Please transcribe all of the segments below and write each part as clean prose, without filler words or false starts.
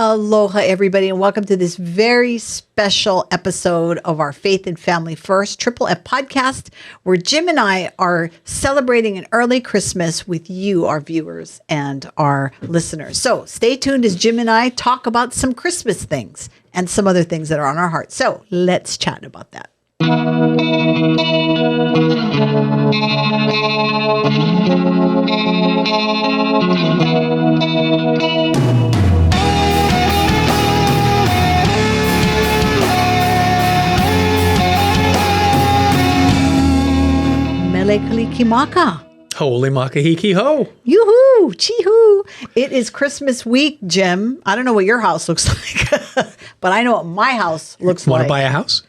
Aloha, everybody, and welcome to this very special episode of our Faith and Family First Triple F podcast, where Jim and I are celebrating an early Christmas with you, our viewers and our listeners. So stay tuned as Jim and I talk about some Christmas things and some other things that are on our hearts. So let's chat about that. Mele kalikimaka. Holy makahiki ho. Yoo-hoo, chee-hoo. It is Christmas week, Jim. I don't know what your house looks like, but I know what my house looks like. Want to buy a house?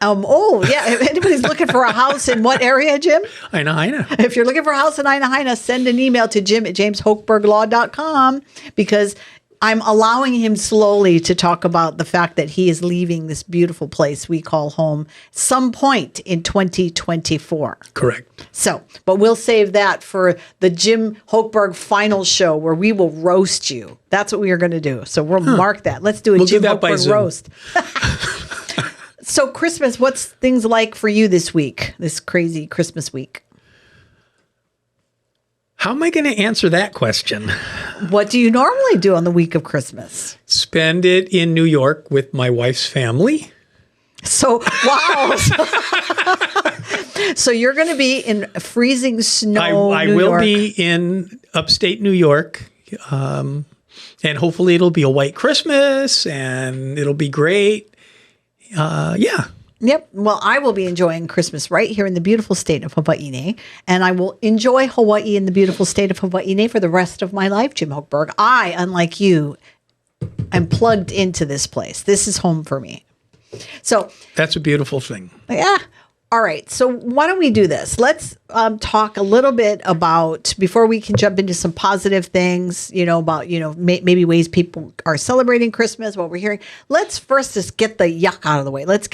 Oh, yeah. If anybody's looking for a house in what area, Jim? Aina. If you're looking for a house in Aina, send an email to jim@jameshochberglaw.com, because I'm allowing him slowly to talk about the fact that he is leaving this beautiful place we call home some point in 2024. Correct. So, but we'll save that for the Jim Hochberg final show, where we will roast you. That's what we are going to do. So we'll mark that. Let's do a Jim Hochberg roast. So Christmas, what's things like for you this week, this crazy Christmas week? How am I going to answer that question? What do you normally do on the week of Christmas? Spend it in New York with my wife's family. So, wow. So you're going to be in freezing snow, I New will York. be in upstate New York. And hopefully it'll be a white Christmas and it'll be great. Yeah. Yep. Well, I will be enjoying Christmas right here in the beautiful state of Hawaii, and I will enjoy Hawaii in the beautiful state of Hawaii for the rest of my life, Jim Hochberg. I, unlike you, am plugged into this place. This is home for me. So That's a beautiful thing. yeah. All right. So why don't we do this? Let's talk a little bit about, before we can jump into some positive things, about, maybe ways people are celebrating Christmas, what we're hearing. Let's first just get the yuck out of the way. Let's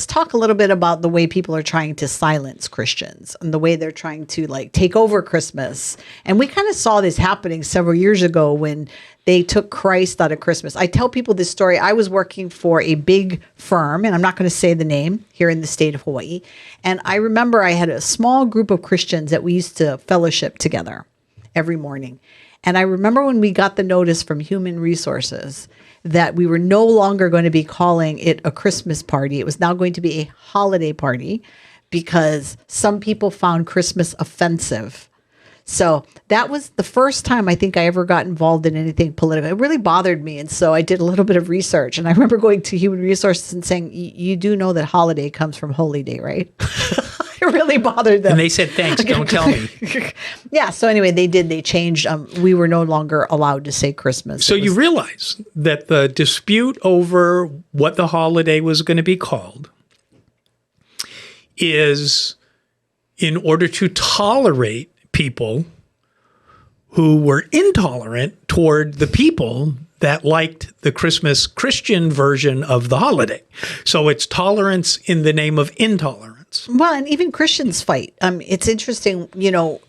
talk a little bit about the way people are trying to silence Christians and the way they're trying to take over Christmas. And we kind of saw this happening several years ago when they took Christ out of Christmas. I tell people this story. I was working for a big firm, and I'm not going to say the name, here in the state of Hawaii. And I remember I had a small group of Christians that we used to fellowship together every morning. And I remember when we got the notice from Human Resources that we were no longer going to be calling it a Christmas party. It was now going to be a holiday party, because some people found Christmas offensive. So that was the first time I think I ever got involved in anything political. It really bothered me. And so I did a little bit of research. And I remember going to Human Resources and saying, you do know that holiday comes from holy day, right? It really bothered them. And they said, thanks, don't tell me. Yeah. So anyway, they did. They changed. We were no longer allowed to say Christmas. So you realize that the dispute over what the holiday was going to be called is in order to tolerate people who were intolerant toward the people that liked the Christmas Christian version of the holiday. So it's tolerance in the name of intolerance. Well, and even Christians fight. It's interesting,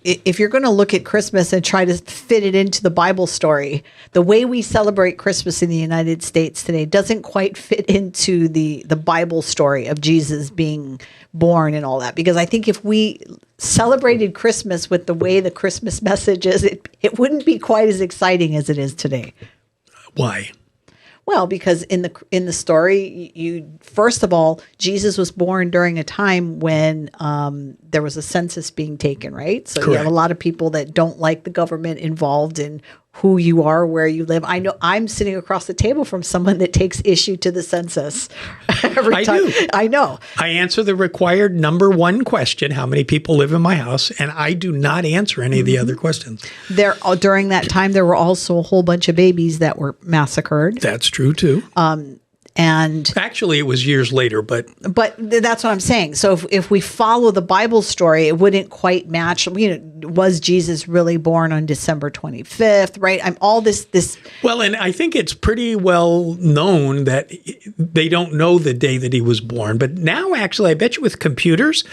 if you're going to look at Christmas and try to fit it into the Bible story, the way we celebrate Christmas in the United States today doesn't quite fit into the Bible story of Jesus being born and all that. Because I think if we celebrated Christmas with the way the Christmas message is, it wouldn't be quite as exciting as it is today. Why? Well, because in the story, you first of all, Jesus was born during a time when there was a census being taken, right? So you have a lot of people that don't like the government involved in who you are, where you live. I know I'm sitting across the table from someone that takes issue to the census every time. Do. I know. I answer the required number one question, how many people live in my house, and I do not answer any of the other questions. During that time, there were also a whole bunch of babies that were massacred. That's true, too. And actually, it was years later, but that's what I'm saying. So if we follow the Bible story, it wouldn't quite match. Was Jesus really born on December 25th? Right? All this. Well, and I think it's pretty well known that they don't know the day that he was born. But now, actually, I bet you with computers,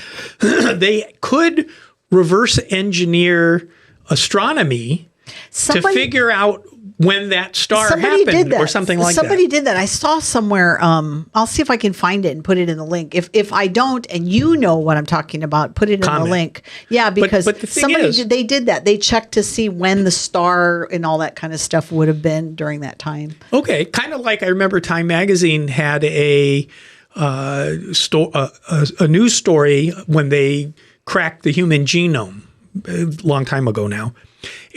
they could reverse engineer astronomy to figure out when that star Somebody did happened that. or something like Somebody that. did that. I saw somewhere. I'll see if I can find it and put it in the link. If I don't, and you know what I'm talking about, put it in the link. Yeah, because but the thing they did that. They checked to see when the star and all that kind of stuff would have been during that time. Okay, kind of like I remember Time Magazine had a news story when they cracked the human genome a long time ago now,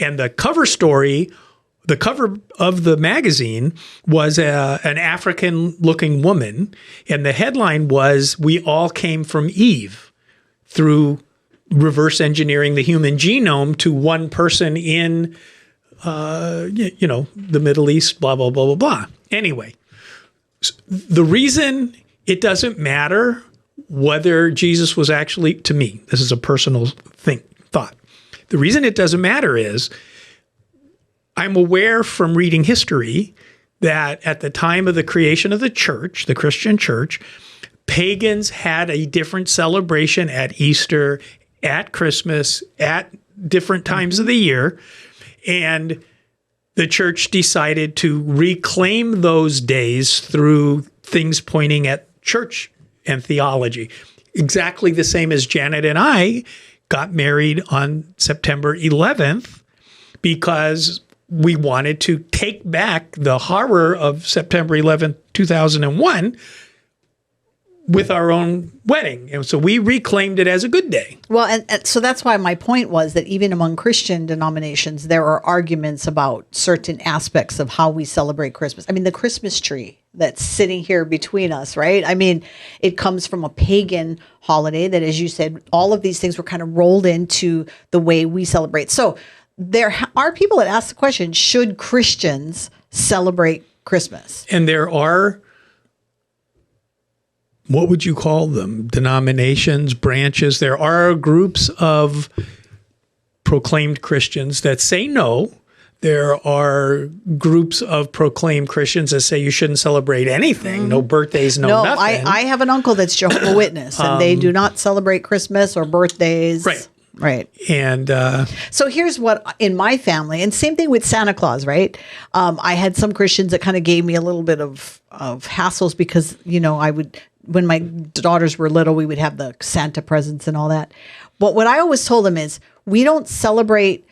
and the cover story. The cover of the magazine was an African-looking woman, and the headline was, "We all came from Eve," through reverse engineering the human genome to one person in, the Middle East, blah, blah, blah, blah, blah. Anyway, the reason it doesn't matter whether Jesus was actually, to me, this is a personal thought. The reason it doesn't matter is I'm aware from reading history that at the time of the creation of the church, the Christian church, pagans had a different celebration at Easter, at Christmas, at different times of the year. And the church decided to reclaim those days through things pointing at church and theology. Exactly the same as Janet and I got married on September 11th because we wanted to take back the horror of September 11th, 2001 with our own wedding. And so we reclaimed it as a good day. Well, and so that's why my point was that even among Christian denominations, there are arguments about certain aspects of how we celebrate Christmas. I mean, the Christmas tree that's sitting here between us, right? I mean, it comes from a pagan holiday that, as you said, all of these things were kind of rolled into the way we celebrate. So there are people that ask the question, should Christians celebrate Christmas? And there are, what would you call them? Denominations, branches. There are groups of proclaimed Christians that say no. There are groups of proclaimed Christians that say you shouldn't celebrate anything, no birthdays, no nothing. I have an uncle that's Jehovah's Witness, and they do not celebrate Christmas or birthdays. Right. And so here's what in my family, and same thing with Santa Claus, right? I had some Christians that kind of gave me a little bit of hassles because, I would, when my daughters were little, we would have the Santa presents and all that. But what I always told them is we don't celebrate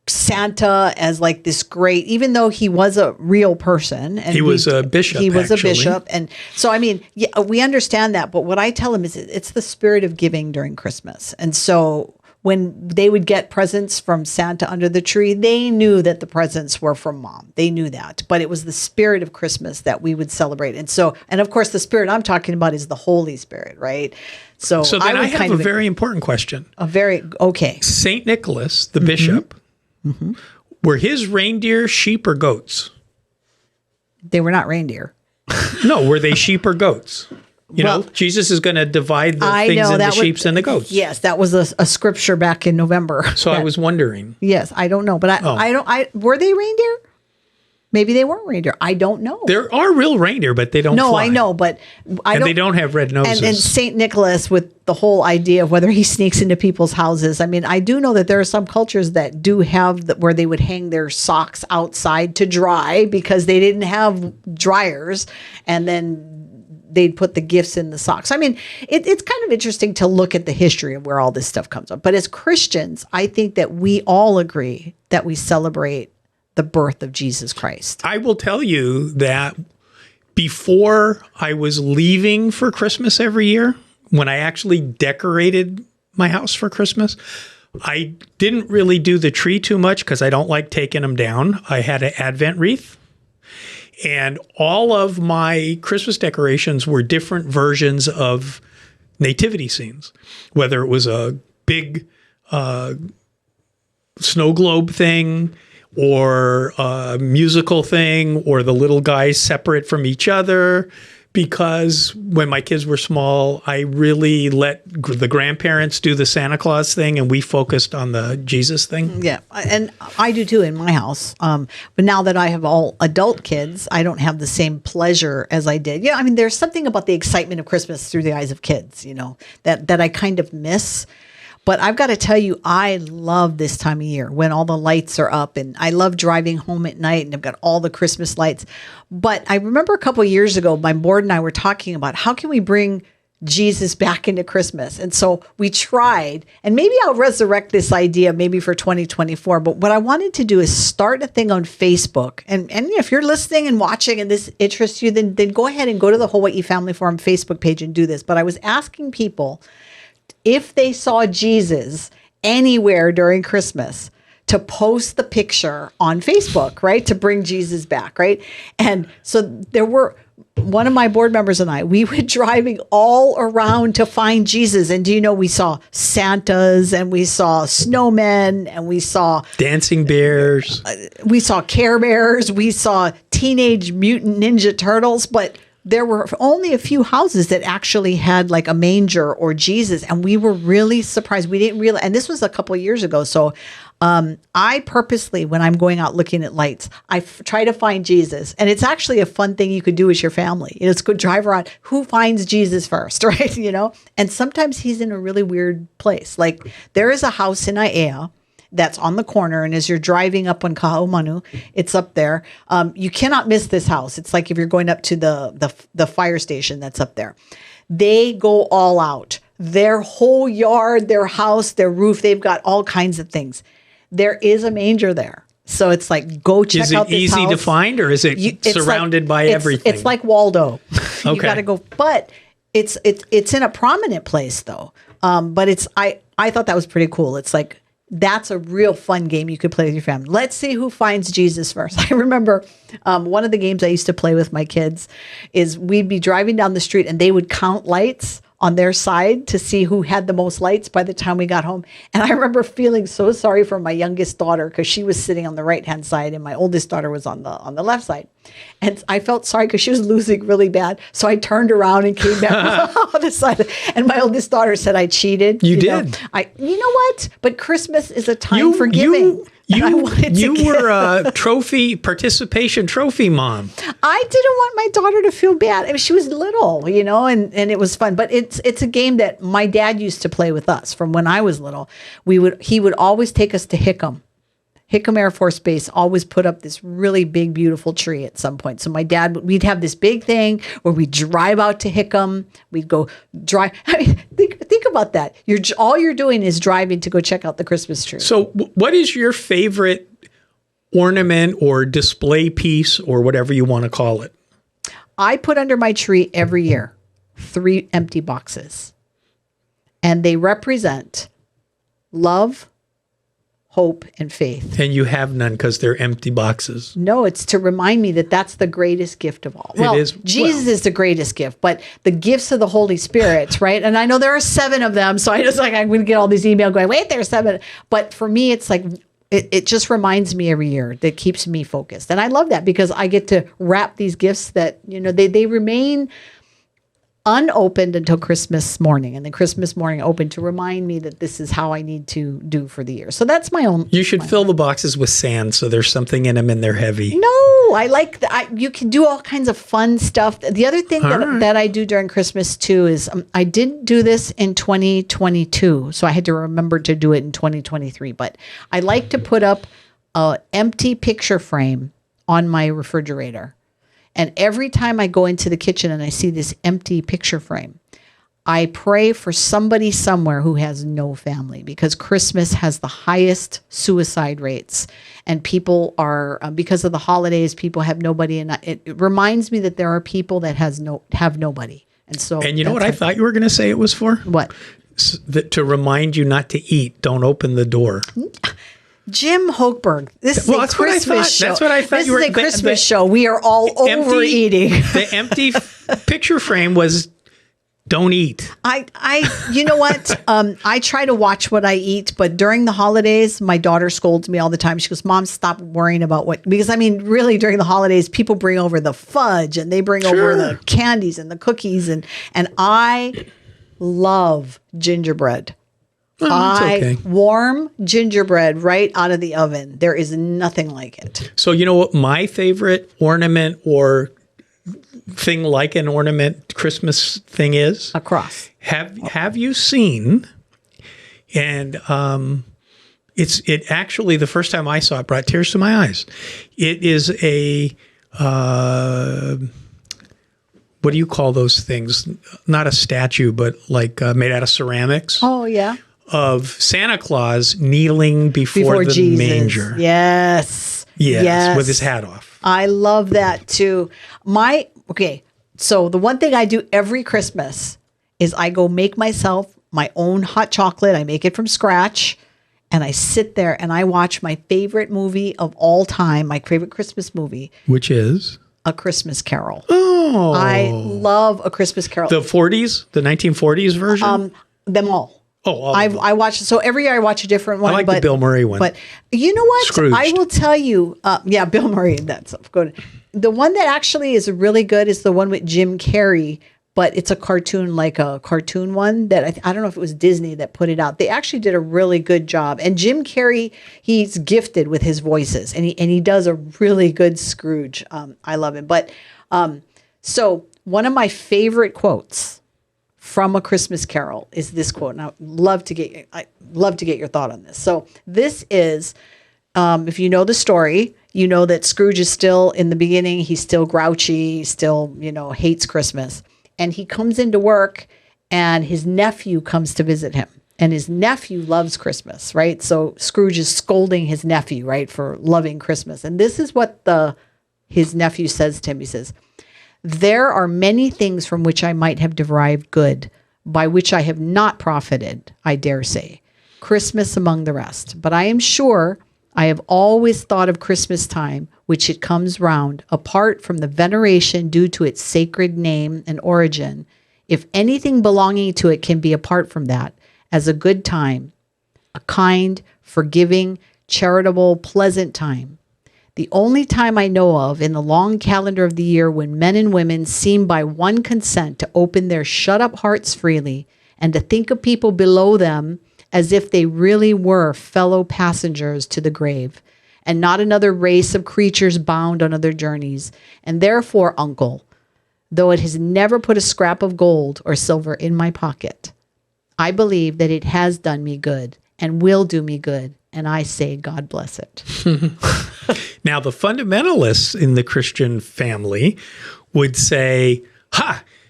Santa as like this great, even though he was a real person. And he was a bishop. He was a bishop. And so, I mean, yeah, we understand that. But what I tell them is it's the spirit of giving during Christmas. And so when they would get presents from Santa under the tree, they knew that the presents were from mom. They knew that. But it was the spirit of Christmas that we would celebrate. And so, and of course, the spirit I'm talking about is the Holy Spirit, right? So then I have a very important question. Okay. St. Nicholas, the bishop, were his reindeer sheep or goats? They were not reindeer. No, were they sheep or goats? You know, Jesus is going to divide the things into the sheep and the goats. Yes, that was a scripture back in November. So I was wondering. Yes, I don't know, but were they reindeer? Maybe they weren't reindeer. I don't know. There are real reindeer, but they don't fly. No, I know, but they don't have red noses. And St. Nicholas, with the whole idea of whether he sneaks into people's houses. I mean, I do know that there are some cultures that do have where they would hang their socks outside to dry because they didn't have dryers, and then they'd put the gifts in the socks. I mean, it's kind of interesting to look at the history of where all this stuff comes up. But as Christians, I think that we all agree that we celebrate the birth of Jesus Christ. I will tell you that before I was leaving for Christmas every year, when I actually decorated my house for Christmas, I didn't really do the tree too much because I don't like taking them down. I had an Advent wreath. And all of my Christmas decorations were different versions of nativity scenes, whether it was a big snow globe thing or a musical thing or the little guys separate from each other. Because when my kids were small, I really let the grandparents do the Santa Claus thing and we focused on the Jesus thing. Yeah, and I do too in my house. But now that I have all adult kids, I don't have the same pleasure as I did. Yeah, I mean, there's something about the excitement of Christmas through the eyes of kids, that I kind of miss. But I've got to tell you, I love this time of year when all the lights are up, and I love driving home at night and I've got all the Christmas lights. But I remember a couple of years ago, my board and I were talking about how can we bring Jesus back into Christmas. And so we tried, and maybe I'll resurrect this idea maybe for 2024. But what I wanted to do is start a thing on Facebook. And if you're listening and watching and this interests you, then go ahead and go to the Hawaii Family Forum Facebook page and do this. But I was asking people if they saw Jesus anywhere during Christmas to post the picture on Facebook, right? To bring Jesus back, right? And so there were, one of my board members and I, we were driving all around to find Jesus. And do you know, we saw Santas and we saw snowmen and we saw dancing bears. We saw Care Bears. We saw Teenage Mutant Ninja Turtles. But there were only a few houses that actually had like a manger or Jesus. And we were really surprised. We didn't realize, and this was a couple of years ago. So I purposely, when I'm going out looking at lights, I try to find Jesus. And it's actually a fun thing you could do with your family. It's good drive around. Who finds Jesus first, right? And sometimes he's in a really weird place. Like there is a house in Aiea that's on the corner. And as you're driving up on Kahumanu, it's up there. You cannot miss this house. It's like if you're going up to the fire station that's up there. They go all out. Their whole yard, their house, their roof, they've got all kinds of things. There is a manger there. So it's like, go check out this house. Is it easy to find, or is it surrounded by everything? It's like Waldo. You Okay. got to go. But it's in a prominent place, though. But I thought that was pretty cool. It's like, that's a real fun game you could play with your family. Let's see who finds Jesus first. I remember one of the games I used to play with my kids is we'd be driving down the street and they would count lights on their side to see who had the most lights by the time we got home. And I remember feeling so sorry for my youngest daughter because she was sitting on the right-hand side and my oldest daughter was on the left side. And I felt sorry because she was losing really bad. So I turned around and came back on the side. And my oldest daughter said I cheated. You did. You know what? But Christmas is a time for giving. You were a participation trophy mom. I didn't want my daughter to feel bad. I mean, she was little, and it was fun. But it's a game that my dad used to play with us from when I was little. He would always take us to Hickam. Hickam Air Force Base always put up this really big, beautiful tree at some point. So we'd have this big thing where we'd drive out to Hickam. We'd go drive. I mean, think about that. All you're doing is driving to go check out the Christmas tree. So what is your favorite ornament or display piece or whatever you want to call it? I put under my tree every year 3 empty boxes. And they represent love, hope, and faith. And you have none because they're empty boxes. No, it's to remind me that that's the greatest gift of all. Well, Jesus is the greatest gift, but the gifts of the Holy Spirit, right? And I know there are 7 of them, so I'm going to get all these emails going, wait, there's 7. But for me, it's like, it just reminds me every year, that keeps me focused. And I love that because I get to wrap these gifts that, they remain unopened until Christmas morning, and then Christmas morning open to remind me that this is how I need to do for the year. So that's my own. You should fill the boxes with sand so there's something in them and they're heavy. No, I like that. You can do all kinds of fun stuff. The other thing that I do during Christmas too is I didn't do this in 2022, so I had to remember to do it in 2023. But I like to put up an empty picture frame on my refrigerator. And every time I go into the kitchen and I see this empty picture frame, I pray for somebody somewhere who has no family, because Christmas has the highest suicide rates, and people are, because of the holidays, people have nobody. And it reminds me that there are people that have nobody. And you know what I thought you were going to say it was for? What? To remind you not to eat. Don't open the door. Jim Hochberg, this is a Christmas show. That's what I thought. This is a Christmas show. We are all overeating. The empty picture frame was, don't eat. You know what? I try to watch what I eat, but during the holidays, my daughter scolds me all the time. She goes, "Mom, stop worrying about because really during the holidays, people bring over the fudge and they bring over the candies and the cookies, and I love gingerbread. Warm gingerbread right out of the oven. There is nothing like it. So you know what my favorite ornament or thing like an ornament Christmas thing is? A cross. Have you seen And it actually, the first time I saw it, brought tears to my eyes. It is a what do you call those things? Not a statue, but like made out of ceramics. Oh, yeah. Of Santa Claus kneeling before the Jesus. manger. Yes. Yes, with his hat off. I love that too. So the one thing I do every Christmas is I go make myself my own hot chocolate. I make it from scratch. And I sit there and I watch my favorite movie of all time, my favorite Christmas movie. Which is? A Christmas Carol. Oh. I love A Christmas Carol. The 40s? The 1940s version? Them all. Oh, I watch, so every year I watch a different one. I like the Bill Murray one. But you know what? Scrooged. I will tell you, Bill Murray, that's good. The one that actually is really good is the one with Jim Carrey, but it's a cartoon, like a cartoon one that I don't know if it was Disney that put it out. They actually did a really good job. And Jim Carrey, he's gifted with his voices, and he does a really good Scrooge. I love him. But so one of my favorite quotes from A Christmas Carol is this quote, and I'd love to get your thought on this. So this is, if you know the story, you know that Scrooge is still in the beginning. He's still grouchy, still hates Christmas. And he comes into work and his nephew comes to visit him. And his nephew loves Christmas, right? So Scrooge is scolding his nephew, right, for loving Christmas. And this is what his nephew says to him. He says, "There are many things from which I might have derived good, by which I have not profited, I dare say. Christmas among the rest. But I am sure I have always thought of Christmas time, which it comes round, apart from the veneration due to its sacred name and origin, if anything belonging to it can be apart from that, as a good time, a kind, forgiving, charitable, pleasant time. The only time I know of in the long calendar of the year when men and women seem by one consent to open their shut-up hearts freely and to think of people below them as if they really were fellow passengers to the grave, and not another race of creatures bound on other journeys. And therefore, uncle, though it has never put a scrap of gold or silver in my pocket, I believe that it has done me good and will do me good, and I say God bless it." Now, the fundamentalists in the Christian family would say,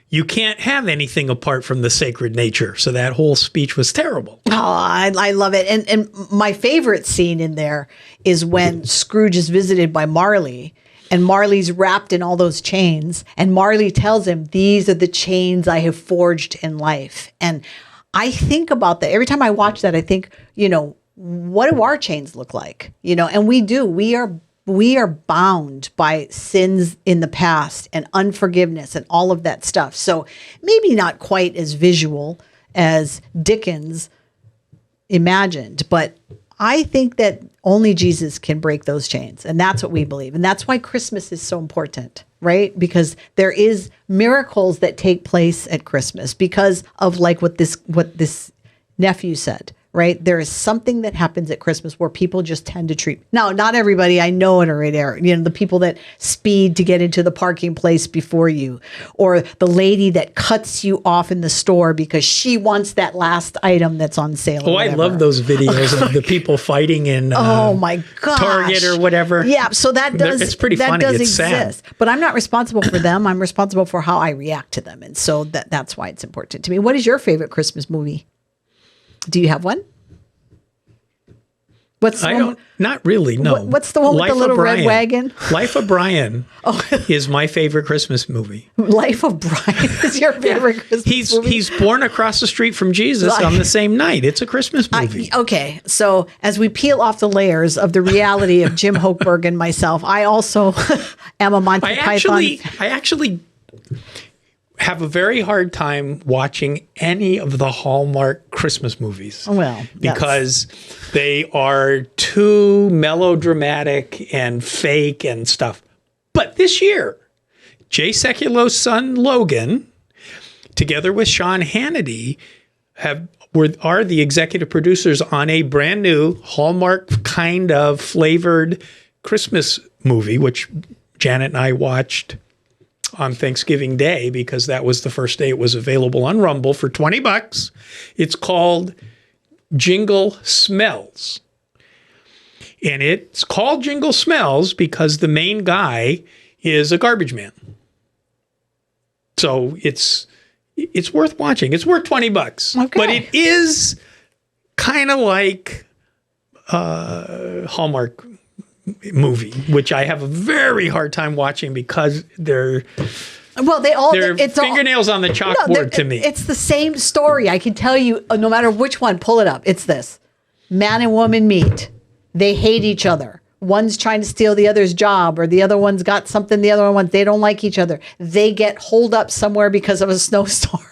you can't have anything apart from the sacred nature. So that whole speech was terrible. Oh, I love it. And my favorite scene in there is when Scrooge is visited by Marley, and Marley's wrapped in all those chains. And Marley tells him, "These are the chains I have forged in life." And I think about that. Every time I watch that, I think, what do our chains look like? And we do. We are bound by sins in the past and unforgiveness and all of that stuff. So maybe not quite as visual as Dickens imagined, but I think that only Jesus can break those chains. And that's what we believe. And that's why Christmas is so important, right? Because there is miracles that take place at Christmas because of like what this nephew said. Right? There is something that happens at Christmas where people just tend to treat. Now, not everybody, I know it already. The people that speed to get into the parking place before you, or the lady that cuts you off in the store because she wants that last item that's on sale. Oh, I love those videos of the people fighting in oh my gosh. Target or whatever. Yeah, so that does. It's pretty that funny. Does it's exist. sad. But I'm not responsible for them. I'm responsible for how I react to them, and so that's why it's important to me. What is your favorite Christmas movie? Do you have one? Not really, no. What's the one with the little red wagon? Life of Brian is my favorite Christmas movie. Life of Brian is your favorite Christmas movie? He's born across the street from Jesus on the same night. It's a Christmas movie. Okay, so as we peel off the layers of the reality of Jim Hochberg and myself, I also am a Monty Python. I actually have a very hard time watching any of the Hallmark Christmas movies. Well, because they are too melodramatic and fake and stuff. But this year, Jay Sekulo's son Logan, together with Sean Hannity, are the executive producers on a brand new Hallmark kind of flavored Christmas movie, which Janet and I watched on Thanksgiving Day because that was the first day it was available on Rumble for $20. It's called Jingle Smells. And it's called Jingle Smells because the main guy is a garbage man. So it's worth watching. It's worth $20. Okay. But it is kind of like a Hallmark movie, which I have a very hard time watching because they're fingernails on the chalkboard to me. It's the same story. I can tell you, no matter which one, pull it up. It's this. Man and woman meet. They hate each other. One's trying to steal the other's job, or the other one's got something the other one wants. They don't like each other. They get holed up somewhere because of a snowstorm.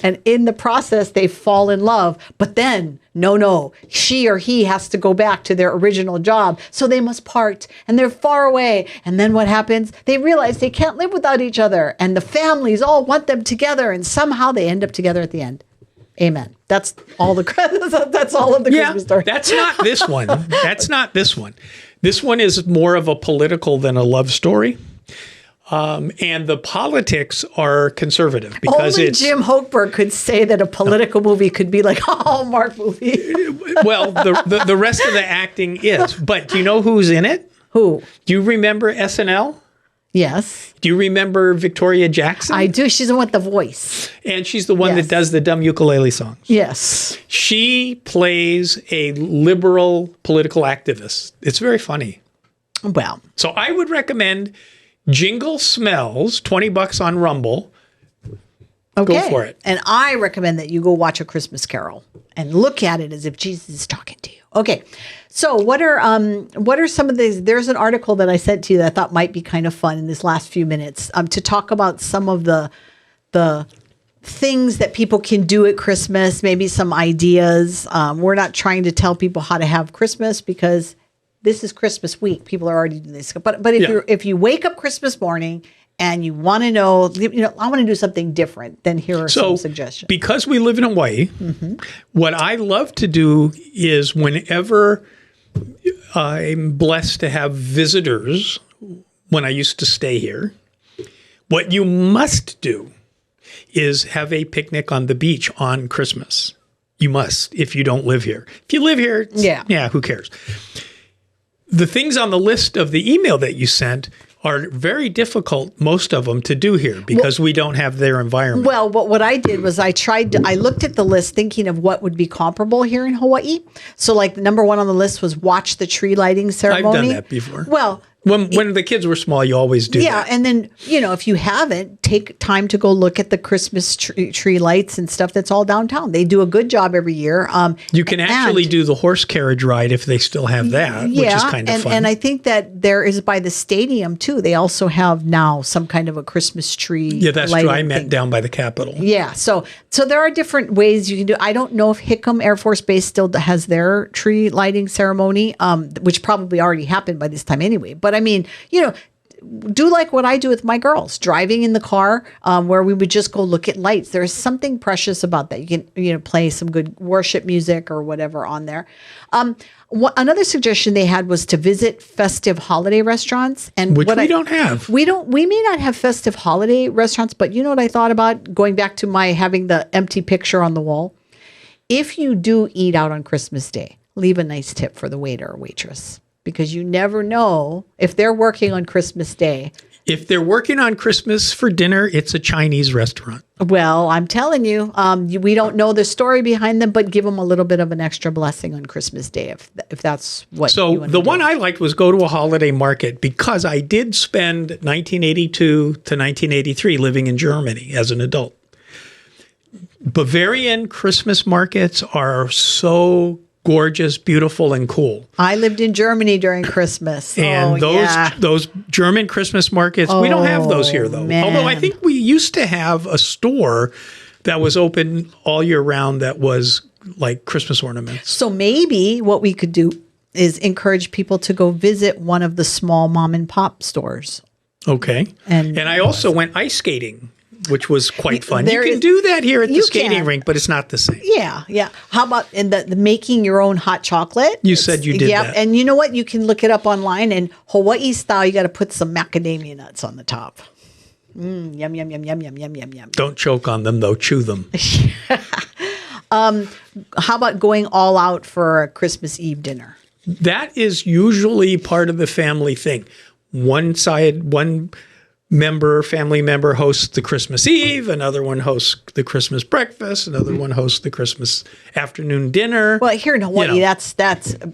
And in the process, they fall in love. But then, no, she or he has to go back to their original job. So they must part, and they're far away. And then what happens? They realize they can't live without each other. And the families all want them together. And somehow they end up together at the end. Amen. That's all the that's all of the Christmas story. That's not this one. That's not this one. This one is more of a political than a love story. And the politics are conservative because only Jim Hochberg could say that a political movie could be like a Hallmark movie. Well, the rest of the acting is. But do you know who's in it? Who? Do you remember SNL? Yes. Do you remember Victoria Jackson? I do. She's the one with the voice. And she's the one that does the dumb ukulele songs. Yes. She plays a liberal political activist. It's very funny. Well. So I would recommend Jingle Smells, $20 on Rumble. Okay. Go for it. And I recommend that you go watch A Christmas Carol and look at it as if Jesus is talking to you. Okay. So what are some of these? There's an article that I sent to you that I thought might be kind of fun in this last few minutes to talk about some of the things that people can do at Christmas, maybe some ideas. We're not trying to tell people how to have Christmas because this is Christmas week. People are already doing this. But if you wake up Christmas morning and you want to know, I want to do something different, then here are some suggestions. Because we live in Hawaii, what I love to do is whenever I'm blessed to have visitors, when I used to stay here, what you must do is have a picnic on the beach on Christmas. You must, if you don't live here. If you live here, who cares? The things on the list of the email that you sent are very difficult, most of them, to do here because we don't have their environment. Well, what I did was I looked at the list thinking of what would be comparable here in Hawaii. So like number one on the list was watch the tree lighting ceremony. I've done that before. Well, when the kids were small, you always do that. Yeah, and then, if you haven't, take time to go look at the Christmas tree lights and stuff that's all downtown. They do a good job every year. You can actually do the horse carriage ride if they still have that, which is kind of fun. And I think that there is by the stadium, too. They also have now some kind of a Christmas tree. Yeah, that's true. I meant down by the Capitol. Yeah, so there are different ways you can do it. I don't know if Hickam Air Force Base still has their tree lighting ceremony, which probably already happened by this time anyway. But I mean, do like what I do with my girls, driving in the car where we would just go look at lights. There's something precious about that. You can play some good worship music or whatever on there. Another suggestion they had was to visit festive holiday restaurants, and which we don't have. We may not have festive holiday restaurants, but you know what I thought about going back to my having the empty picture on the wall. If you do eat out on Christmas Day, leave a nice tip for the waiter or waitress. Because you never know if they're working on Christmas Day. If they're working on Christmas for dinner, it's a Chinese restaurant. Well, I'm telling you, we don't know the story behind them, but give them a little bit of an extra blessing on Christmas Day if that's what you want to do. So the one I liked was go to a holiday market because I did spend 1982 to 1983 living in Germany as an adult. Bavarian Christmas markets are so gorgeous, beautiful, and cool. I lived in Germany during Christmas. And those German Christmas markets, we don't have those here, though. Man. Although I think we used to have a store that was open all year round that was like Christmas ornaments. So maybe what we could do is encourage people to go visit one of the small mom and pop stores. Okay. And I also went ice skating, which was quite fun. You can do that here at the skating rink, but it's not the same. Yeah, yeah. How about in the making your own hot chocolate? You said you did that. And you know what? You can look it up online. And Hawaii style, you got to put some macadamia nuts on the top. Yum, yum, yum, yum, yum, yum, yum, yum. Don't choke on them, though. Chew them. How about going all out for a Christmas Eve dinner? That is usually part of the family thing. One family member hosts the Christmas Eve, another one hosts the Christmas breakfast, another one hosts the Christmas afternoon dinner. Well, here in Hawaii, that's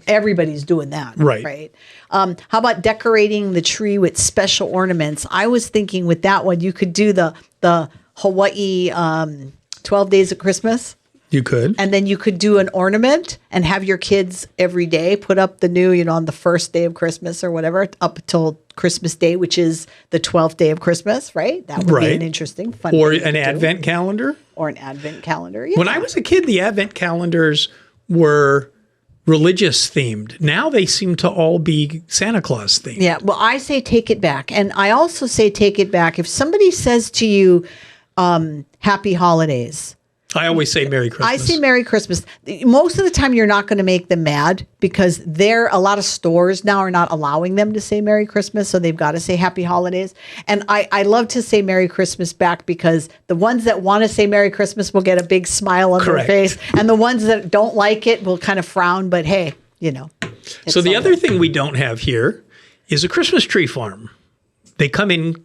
everybody's doing that, right? How about decorating the tree with special ornaments? I was thinking with that one, you could do the Hawaii 12 Days of Christmas. You could. And then you could do an ornament and have your kids every day put up the new, on the first day of Christmas or whatever, up until Christmas Day, which is the 12th day of Christmas, right? That would be an interesting, fun Or an advent calendar. Or an advent calendar, yeah. When I was a kid, the advent calendars were religious themed. Now they seem to all be Santa Claus themed. Yeah, well, I say take it back. And I also say take it back. If somebody says to you, Happy Holidays, I always say Merry Christmas. I say Merry Christmas. Most of the time, you're not going to make them mad because a lot of stores now are not allowing them to say Merry Christmas, so they've got to say Happy Holidays. And I love to say Merry Christmas back because the ones that want to say Merry Christmas will get a big smile on their face, and the ones that don't like it will kind of frown. But hey, So the other thing we don't have here is a Christmas tree farm. They come in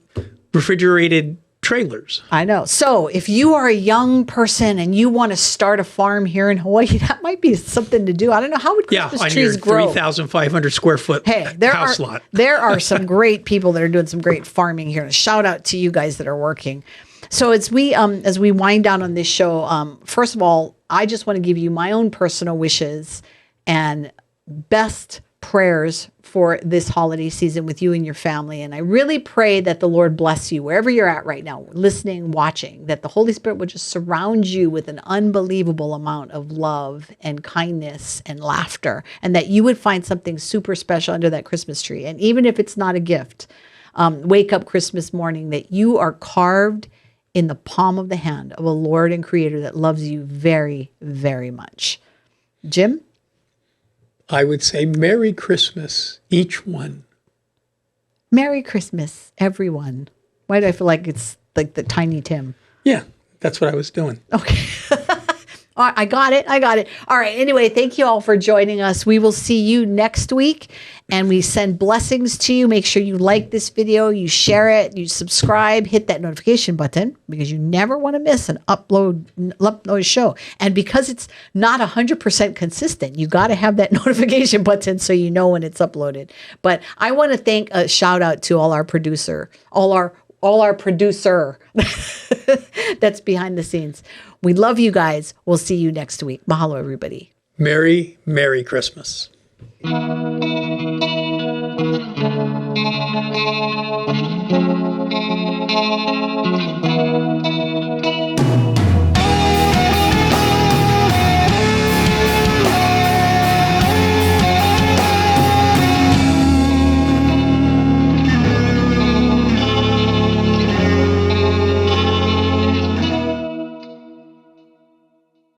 refrigerated trailers. I know. So if you are a young person and you want to start a farm here in Hawaii, that might be something to do. I don't know, how would Christmas trees grow? 3,500 square foot house lot. There are some great people that are doing some great farming here. A shout out to you guys that are working. So as we wind down on this show, first of all, I just want to give you my own personal wishes and best prayers for this holiday season with you and your family. And I really pray that the Lord bless you wherever you're at right now, listening, watching, that the Holy Spirit would just surround you with an unbelievable amount of love and kindness and laughter, and that you would find something super special under that Christmas tree. And even if it's not a gift, wake up Christmas morning that you are carved in the palm of the hand of a Lord and Creator that loves you very, very much. Jim? I would say Merry Christmas, each one. Merry Christmas, everyone. Why do I feel like it's like the Tiny Tim? Yeah, that's what I was doing. Okay. I got it. All right. Anyway, thank you all for joining us. We will see you next week, and we send blessings to you. Make sure you like this video, you share it, you subscribe, hit that notification button because you never want to miss an upload show. And because it's not 100% consistent, you got to have that notification button so you know when it's uploaded. But I want to thank a shout out to all our producer that's behind the scenes. We love you guys. We'll see you next week. Mahalo, everybody. Merry Christmas.